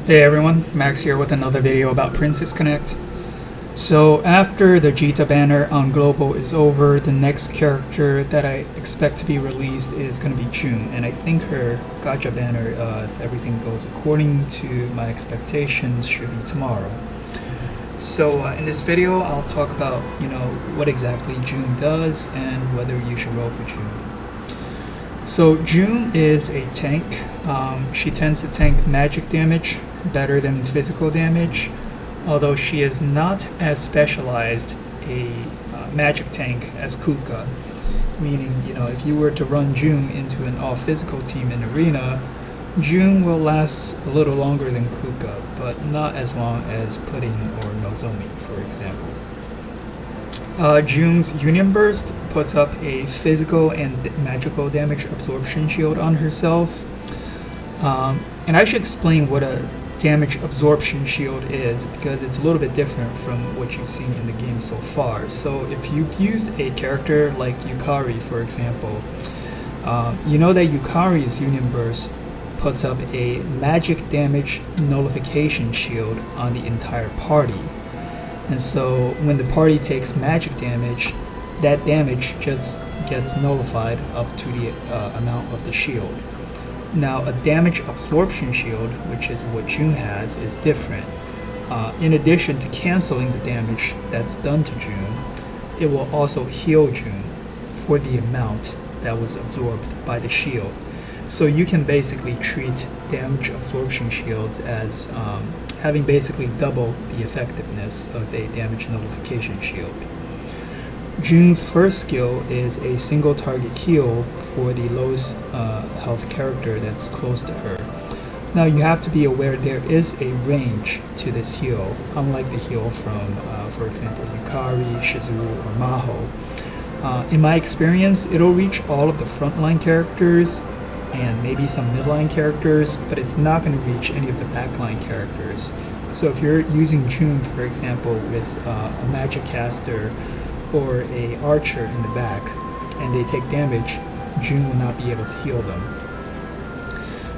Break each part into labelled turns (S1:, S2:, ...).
S1: Hey everyone, Max here with another video about Princess Connect. So after the Jita banner on Global is over, the next character that I expect to be released is going to be June, and I think her gacha banner, if everything goes according to my expectations, should be tomorrow. So in this video I'll talk about, what exactly June does and whether you should roll for June. So June is a tank. She tends to tank magic damage better than physical damage, although she is not as specialized a magic tank as Kuka. Meaning, if you were to run June into an all-physical team in Arena, June will last a little longer than Kuka, but not as long as Pudding or Nozomi, for example. June's Union Burst puts up a physical and magical damage absorption shield on herself. And I should explain what a damage absorption shield is, because it's a little bit different from what you've seen in the game so far. So if you've used a character like Yukari, for example, you know that Yukari's Union Burst puts up a magic damage nullification shield on the entire party. And so when the party takes magic damage, that damage just gets nullified up to the amount of the shield. Now, a damage absorption shield, which is what June has, is different. In addition to canceling the damage that's done to June, it will also heal June for the amount that was absorbed by the shield. So you can basically treat damage absorption shields as having basically double the effectiveness of a damage nullification shield. June's first skill is a single target heal for the lowest health character that's close to her. Now you have to be aware there is a range to this heal, unlike the heal from, for example, Yukari, Shizuru, or Maho. In my experience, it'll reach all of the frontline characters and maybe some midline characters, but it's not going to reach any of the backline characters. So if you're using June, for example, with a magic caster or a archer in the back, and they take damage, June will not be able to heal them.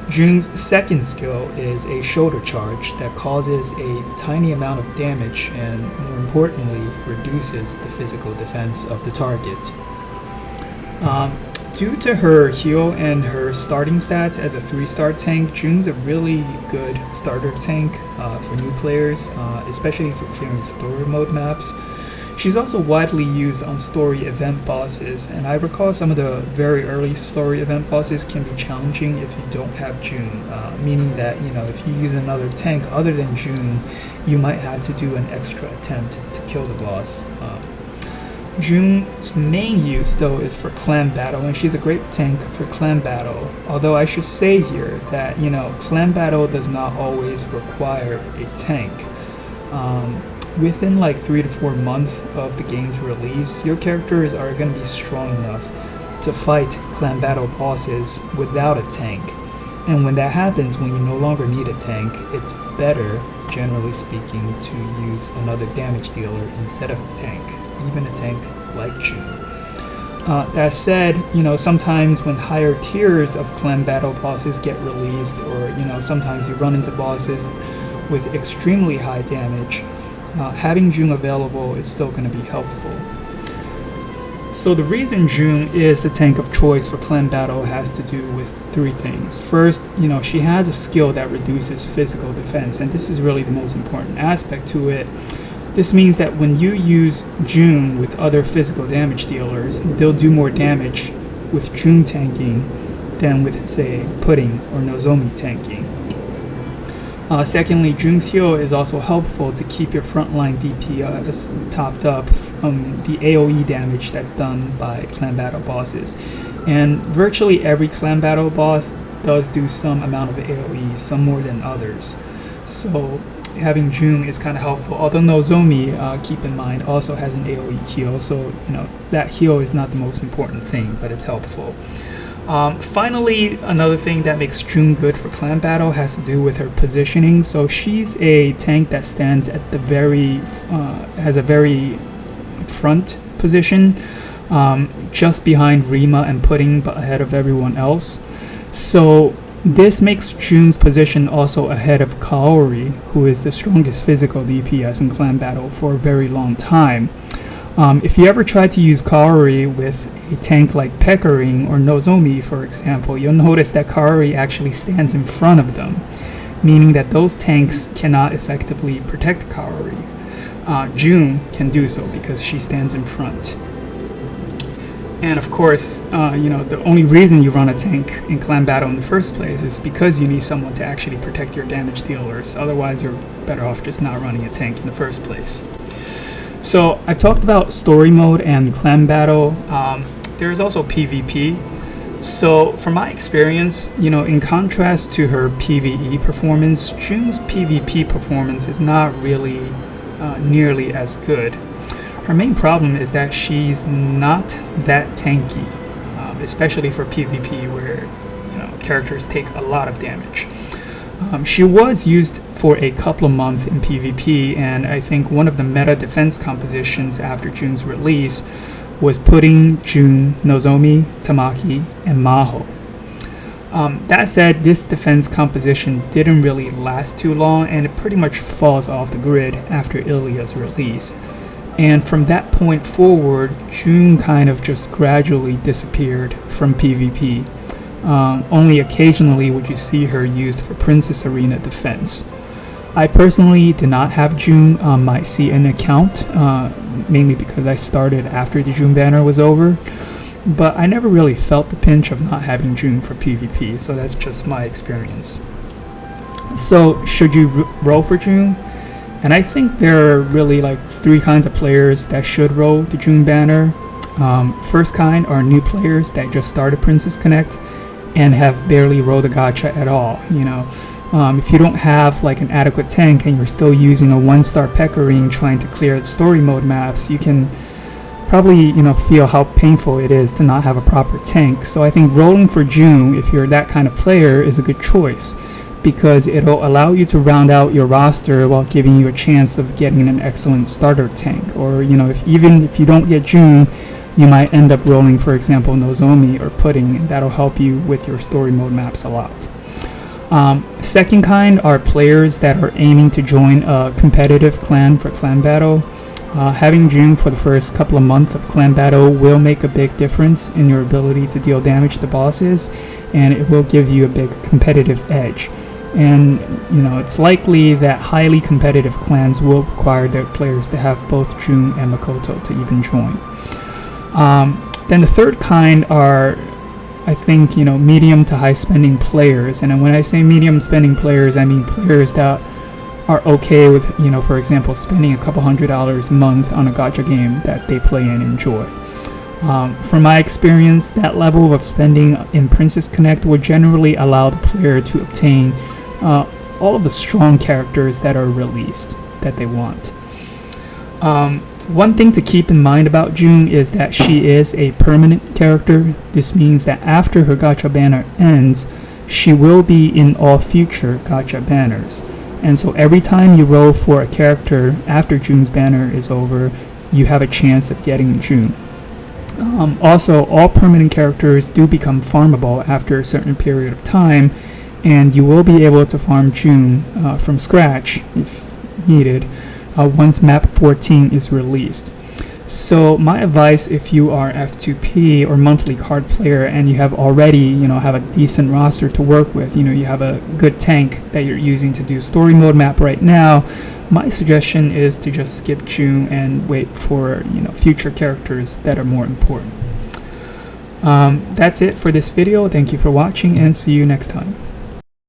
S1: June's second skill is a shoulder charge that causes a tiny amount of damage and, more importantly, reduces the physical defense of the target. Due to her heal and her starting stats as a 3-star tank, June's a really good starter tank for new players, especially for clearing story mode maps. She's also widely used on story event bosses, and I recall some of the very early story event bosses can be challenging if you don't have June, meaning that if you use another tank other than June, you might have to do an extra attempt to kill the boss. June's main use, though, is for clan battle, and she's a great tank for clan battle. Although I should say here that, clan battle does not always require a tank. Within like 3 to 4 months of the game's release, your characters are going to be strong enough to fight clan battle bosses without a tank. And when that happens, when you no longer need a tank, it's better, generally speaking, to use another damage dealer instead of the tank, even a tank like June. That said, sometimes when higher tiers of clan battle bosses get released, or sometimes you run into bosses with extremely high damage, having June available is still going to be helpful. So the reason June is the tank of choice for clan battle has to do with 3 things. First, she has a skill that reduces physical defense, and this is really the most important aspect to it. This means that when you use June with other physical damage dealers, they'll do more damage with June tanking than with, say, Pudding or Nozomi tanking. Secondly, June's heal is also helpful to keep your frontline DPS topped up from the AoE damage that's done by clan battle bosses. And virtually every clan battle boss does do some amount of AoE, some more than others. So having June is kind of helpful. Although Nozomi, keep in mind, also has an AoE heal, so that heal is not the most important thing, but it's helpful. Finally, another thing that makes June good for clan battle has to do with her positioning. So she's a tank that stands at the has a very front position, just behind Rima and Pudding, but ahead of everyone else. So This makes Jun's position also ahead of Kaori, who is the strongest physical DPS in clan battle for a very long time. If you ever try to use Kaori with a tank like Pekkaring or Nozomi, for example, you'll notice that Kaori actually stands in front of them, meaning that those tanks cannot effectively protect Kaori. Jun can do so because she stands in front. And of course, the only reason you run a tank in clan battle in the first place is because you need someone to actually protect your damage dealers. Otherwise, you're better off just not running a tank in the first place. So I've talked about story mode and clan battle. There's also PvP. So from my experience, in contrast to her PvE performance, Jun's PvP performance is not really nearly as good. Her main problem is that she's not that tanky, especially for PvP where characters take a lot of damage. She was used for a couple of months in PvP, and I think one of the meta defense compositions after Jun's release was putting Jun, Nozomi, Tamaki, and Maho. That said, this defense composition didn't really last too long, and it pretty much falls off the grid after Ilya's release. And from that point forward, Jun kind of just gradually disappeared from PvP. Only occasionally would you see her used for Princess Arena defense. I personally did not have Jun on my CN account, mainly because I started after the Jun banner was over, but I never really felt the pinch of not having Jun for PvP, so that's just my experience. So should you roll for Jun? And I think there are really like 3 kinds of players that should roll the Jun banner. First kind are new players that just started Princess Connect and have barely rolled a gacha at all. If you don't have like an adequate tank and you're still using a 1-star Pekkaring trying to clear the story mode maps, you can probably feel how painful it is to not have a proper tank. So I think rolling for Jun, if you're that kind of player, is a good choice, because it'll allow you to round out your roster while giving you a chance of getting an excellent starter tank. Or even if you don't get Jun, you might end up rolling, for example, Nozomi or Pudding, and that'll help you with your story mode maps a lot. Second kind are players that are aiming to join a competitive clan for clan battle. Having Jun for the first couple of months of clan battle will make a big difference in your ability to deal damage to bosses, and it will give you a big competitive edge. And it's likely that highly competitive clans will require their players to have both Jun and Makoto to even join. Then the third kind are, I think, medium to high spending players. And when I say medium spending players, I mean players that are okay with, for example, spending a couple $100 a month on a gacha game that they play and enjoy. From my experience, that level of spending in Princess Connect would generally allow the player to obtain all of the strong characters that are released that they want. One thing to keep in mind about Jun is that she is a permanent character. This means that after her gacha banner ends, she will be in all future gacha banners. And so every time you roll for a character after Jun's banner is over, you have a chance of getting Jun. Also, all permanent characters do become farmable after a certain period of time, and you will be able to farm Jun from scratch if needed once map 14 is released. So my advice, if you are F2P or monthly card player and you have already have a decent roster to work with, you have a good tank that you're using to do story mode map right now, my suggestion is to just skip Jun and wait for future characters that are more important. That's it for this video. Thank you for watching, and see you next time.